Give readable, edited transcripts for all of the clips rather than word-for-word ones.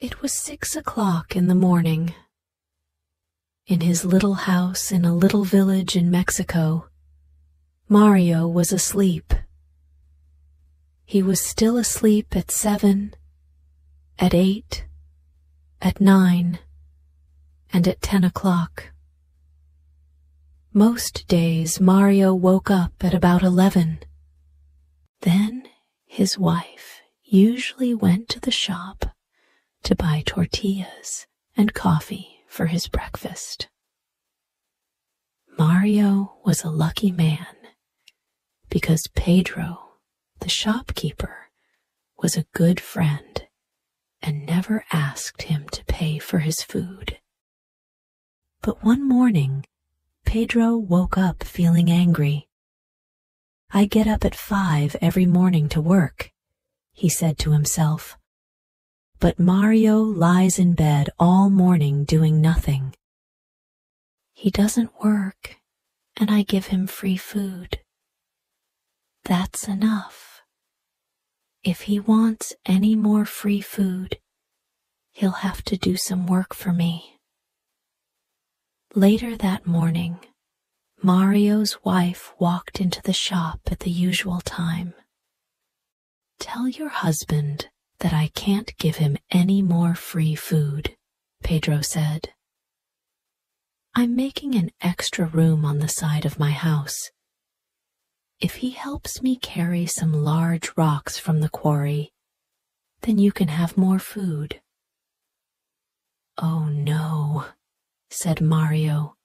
It was 6 o'clock in the morning. In his little house in a little village in Mexico, Mario was asleep. He was still asleep at 7, at 8, at 9, and at 10 o'clock. Most days Mario woke up at about 11. Then his wife usually went to the shop to buy tortillas and coffee for his breakfast. Mario was a lucky man because Pedro, the shopkeeper, was a good friend and never asked him to pay for his food. But one morning, Pedro woke up feeling angry. "I get up at 5 every morning to work," he said to himself. But Mario lies in bed all morning doing nothing. He doesn't work, and I give him free food. That's enough. If he wants any more free food, he'll have to do some work for me. Later that morning, Mario's wife walked into the shop at the usual time. "Tell your husband that I can't give him any more free food," Pedro said. "I'm making an extra room on the side of my house. If he helps me carry some large rocks from the quarry, then you can have more food." "Oh no," said Mario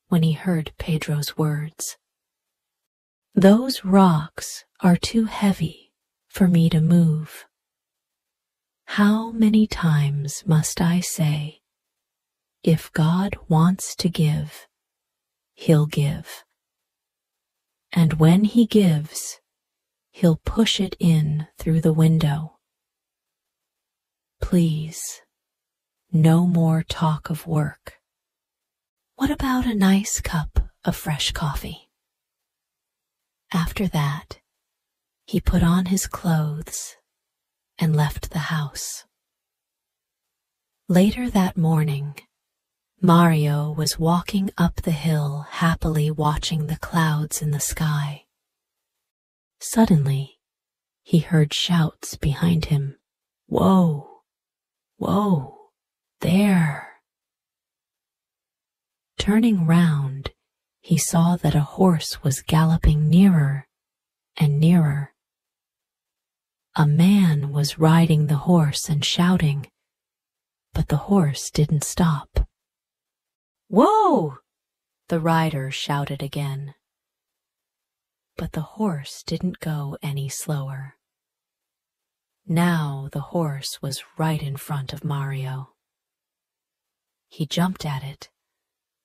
when he heard Pedro's words. "Those rocks are too heavy for me to move. How many times must I say, if God wants to give, He'll give. And when He gives, He'll push it in through the window. Please, no more talk of work. What about a nice cup of fresh coffee?" After that, he put on his clothes and left the house. Later that morning, Mario was walking up the hill happily watching the clouds in the sky. Suddenly, he heard shouts behind him. "Whoa! Whoa! There!" Turning round, he saw that a horse was galloping nearer and nearer. A man was riding the horse and shouting, but the horse didn't stop. "Whoa!" the rider shouted again. But the horse didn't go any slower. Now the horse was right in front of Mario. He jumped at it,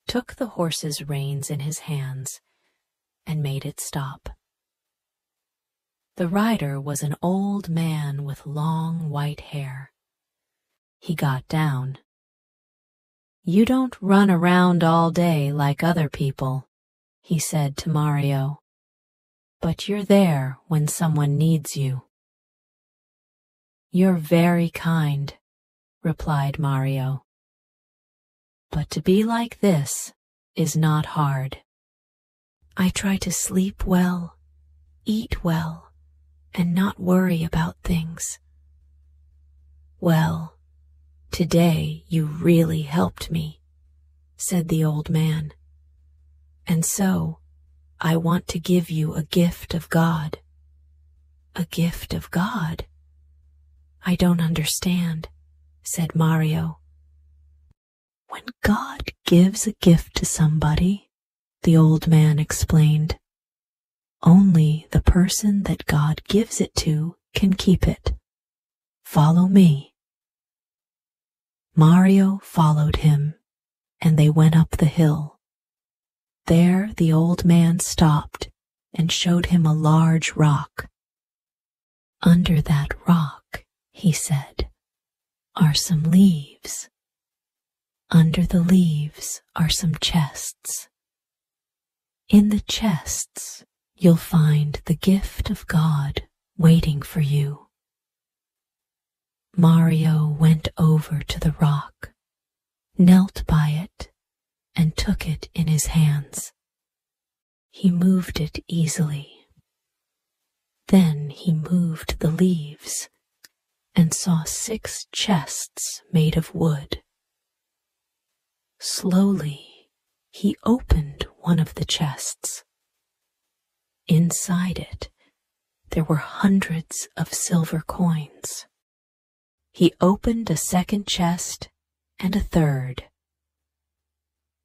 took the horse's reins in his hands, and made it stop. The rider was an old man with long white hair. He got down. "You don't run around all day like other people," he said to Mario, "but you're there when someone needs you." "You're very kind," replied Mario. "But to be like this is not hard. I try to sleep well, eat well, and not worry about things." "Well, today you really helped me," said the old man. "And so I want to give you a gift of God." "A gift of God? I don't understand," said Mario. "When God gives a gift to somebody," the old man explained, "only the person that God gives it to can keep it. Follow me." Mario followed him, and they went up the hill. There the old man stopped and showed him a large rock. "Under that rock," he said, "are some leaves. Under the leaves are some chests. In the chests, you'll find the gift of God waiting for you." Mario went over over to the rock, knelt by it, and took it in his hands. He moved it easily. Then he moved the leaves and saw 6 chests made of wood. Slowly, he opened one of the chests. Inside it, there were hundreds of silver coins. He opened a second chest and a third.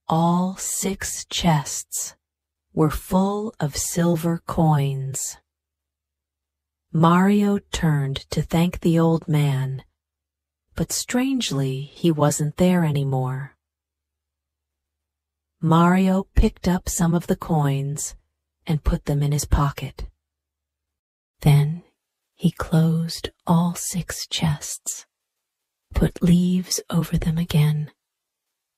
All 6 chests were full of silver coins. Mario turned to thank the old man, but strangely he wasn't there anymore. Mario picked up some of the coins and put them in his pocket. Then he closed all 6 chests, put leaves over them again,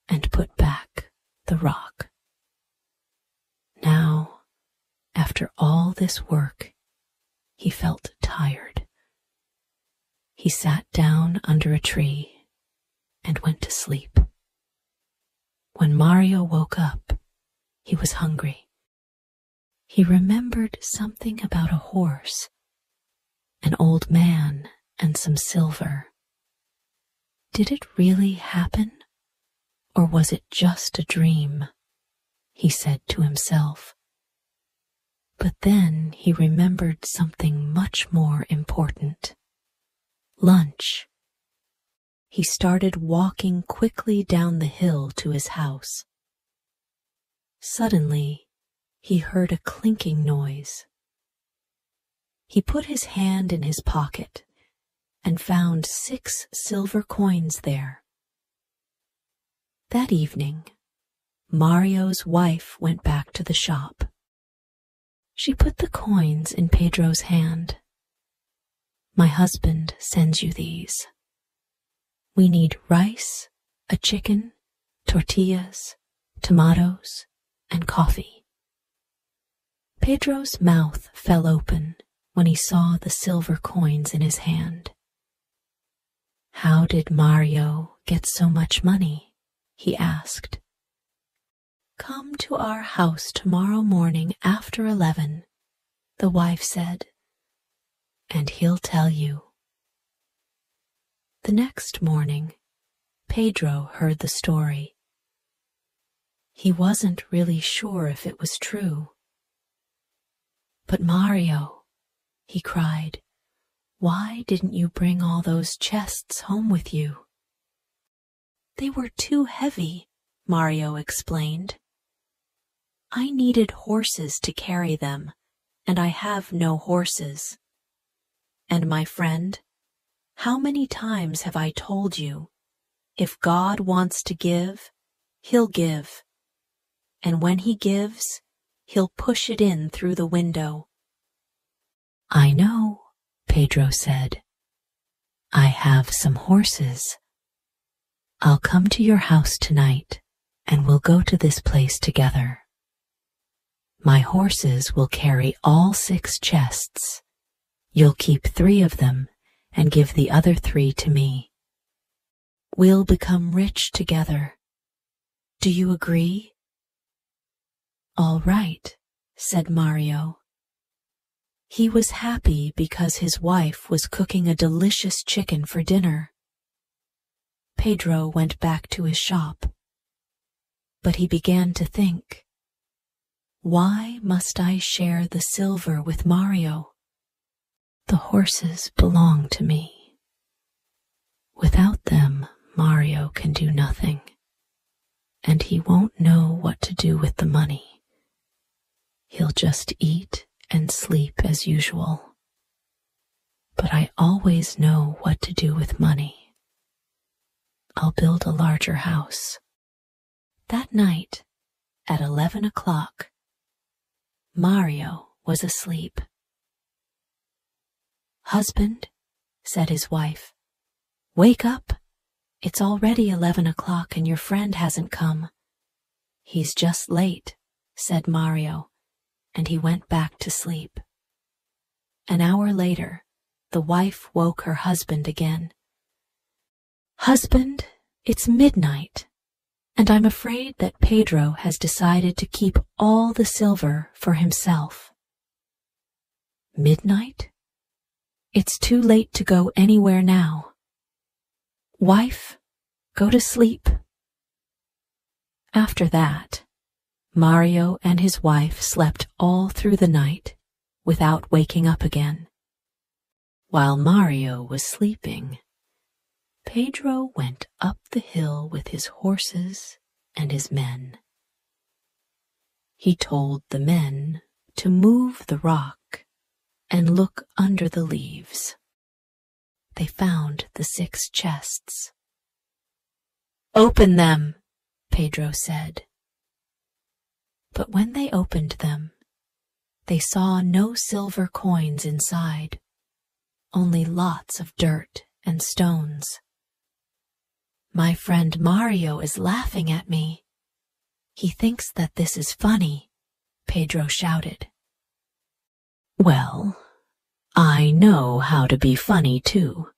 and put back the rock. Now, after all this work, he felt tired. He sat down under a tree and went to sleep. When Mario woke up, he was hungry. He remembered something about a horse, an old man, and some silver. Did it really happen, or was it just a dream? He said to himself. But then he remembered something much more important. Lunch. He started walking quickly down the hill to his house. Suddenly, he heard a clinking noise. He put his hand in his pocket and found 6 silver coins there. That evening, Mario's wife went back to the shop. She put the coins in Pedro's hand. "My husband sends you these. We need rice, a chicken, tortillas, tomatoes, and coffee." Pedro's mouth fell open when he saw the silver coins in his hand. "How did Mario get so much money?" he asked. "Come to our house tomorrow morning after 11, the wife said, "and he'll tell you." The next morning, Pedro heard the story. He wasn't really sure if it was true. "But Mario," he cried, "why didn't you bring all those chests home with you?" "They were too heavy," Mario explained. "I needed horses to carry them, and I have no horses. And my friend, how many times have I told you, if God wants to give, He'll give. And when He gives, He'll push it in through the window." "I know," Pedro said. "I have some horses. I'll come to your house tonight, and we'll go to this place together. My horses will carry all 6 chests. You'll keep 3 of them and give the other 3 to me. We'll become rich together. Do you agree?" "All right," said Mario. He was happy because his wife was cooking a delicious chicken for dinner. Pedro went back to his shop. But he began to think, why must I share the silver with Mario? The horses belong to me. Without them, Mario can do nothing, and he won't know what to do with the money. He'll just eat and sleep as usual. But I always know what to do with money. I'll build a larger house. That night, at 11 o'clock, Mario was asleep. "Husband," said his wife, "wake up. It's already 11 o'clock and your friend hasn't come." "He's just late," said Mario, and he went back to sleep. An hour later, the wife woke her husband again. "Husband, it's midnight, and I'm afraid that Pedro has decided to keep all the silver for himself." "Midnight? It's too late to go anywhere now. Wife, go to sleep." After that, Mario and his wife slept all through the night without waking up again. While Mario was sleeping, Pedro went up the hill with his horses and his men. He told the men to move the rock and look under the leaves. They found the 6 chests. "Open them," Pedro said. But when they opened them, they saw no silver coins inside, only lots of dirt and stones. "My friend Mario is laughing at me. He thinks that this is funny," Pedro shouted. "Well, I know how to be funny too."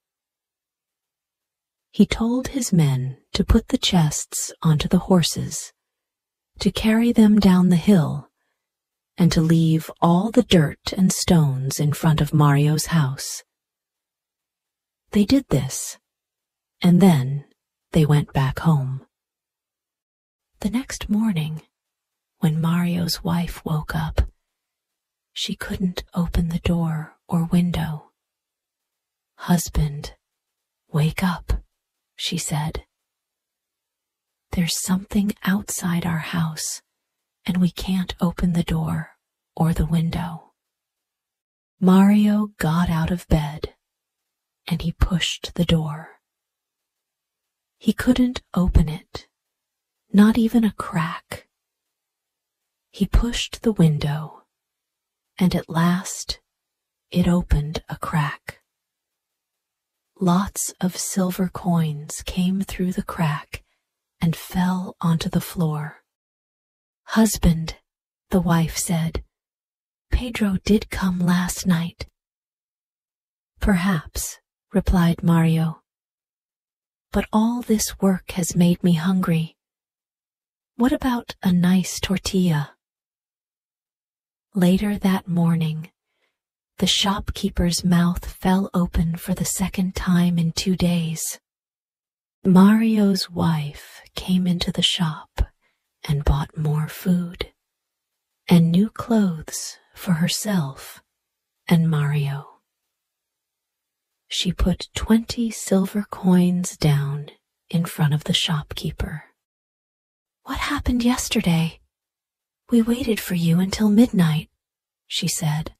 He told his men to put the chests onto the horses, to carry them down the hill, and to leave all the dirt and stones in front of Mario's house. They did this, and then they went back home. The next morning, when Mario's wife woke up, she couldn't open the door or window. "Husband, wake up," she said. "There's something outside our house, and we can't open the door or the window." Mario got out of bed, and he pushed the door. He couldn't open it, not even a crack. He pushed the window, and at last it opened a crack. Lots of silver coins came through the crack and fell onto the floor. "Husband," the wife said, "Pedro did come last night." "Perhaps," replied Mario, "but all this work has made me hungry. What about a nice tortilla?" Later that morning, the shopkeeper's mouth fell open for the second time in 2 days. Mario's wife came into the shop and bought more food and new clothes for herself and Mario. She put 20 silver coins down in front of the shopkeeper. "What happened yesterday? We waited for you until midnight," she said.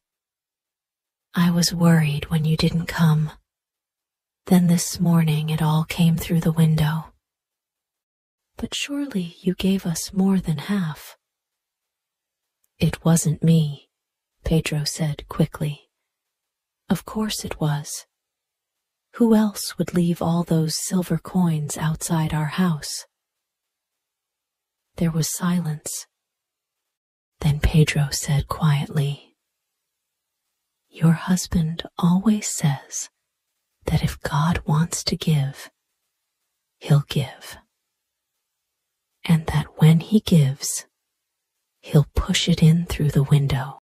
"I was worried when you didn't come. Then this morning it all came through the window. But surely you gave us more than half." "It wasn't me," Pedro said quickly. "Of course it was. Who else would leave all those silver coins outside our house?" There was silence. Then Pedro said quietly, "Your husband always says that if God wants to give, he'll give. And that when he gives, he'll push it in through the window."